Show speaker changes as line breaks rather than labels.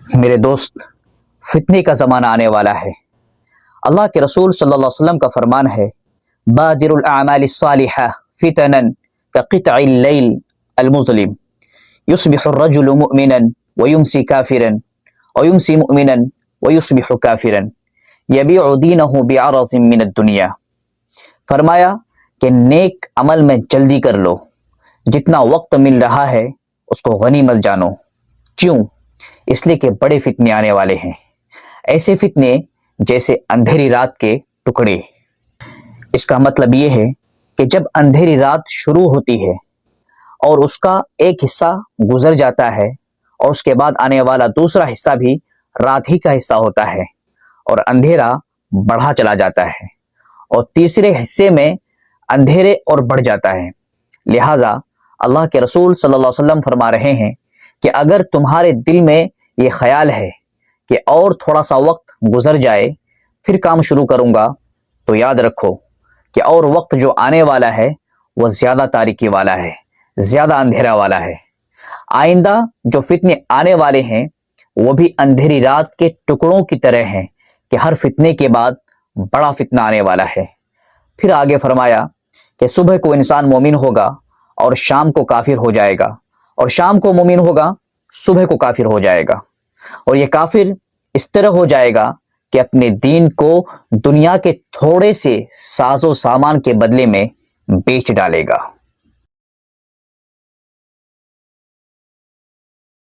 میرے دوست، فتنے کا زمانہ آنے والا ہے۔ اللہ کے رسول صلی اللہ علیہ وسلم کا فرمان ہے، بادر الاعمال الصالحہ فتنا كقطع اللیل المظلم یصبح الرجل مؤمنا ویمسی کافرا ویمسی مؤمنا ویصبح کافرا یبیع دینہ بعرض من الدنیا۔ فرمایا کہ نیک عمل میں جلدی کر لو، جتنا وقت مل رہا ہے اس کو غنیمت جانو۔ کیوں؟ اس لیے کہ بڑے فتنے آنے والے ہیں، ایسے فتنے جیسے اندھیری رات کے ٹکڑے۔ اس کا مطلب یہ ہے کہ جب اندھیری رات شروع ہوتی ہے اور اس کا ایک حصہ گزر جاتا ہے اور اس کے بعد آنے والا دوسرا حصہ بھی رات ہی کا حصہ ہوتا ہے اور اندھیرا بڑھا چلا جاتا ہے اور تیسرے حصے میں اندھیرے اور بڑھ جاتا ہے۔ لہٰذا اللہ کے رسول صلی اللہ علیہ وسلم فرما رہے ہیں کہ اگر تمہارے دل میں یہ خیال ہے کہ اور تھوڑا سا وقت گزر جائے پھر کام شروع کروں گا، تو یاد رکھو کہ اور وقت جو آنے والا ہے وہ زیادہ تاریکی والا ہے، زیادہ اندھیرا والا ہے۔ آئندہ جو فتنے آنے والے ہیں وہ بھی اندھیری رات کے ٹکڑوں کی طرح ہیں کہ ہر فتنے کے بعد بڑا فتنہ آنے والا ہے۔ پھر آگے فرمایا کہ صبح کو انسان مومن ہوگا اور شام کو کافر ہو جائے گا، اور شام کو مومن ہوگا صبح کو کافر ہو جائے گا، اور یہ کافر اس طرح ہو جائے گا کہ اپنے دین کو دنیا کے تھوڑے سے ساز و سامان کے بدلے میں بیچ ڈالے گا۔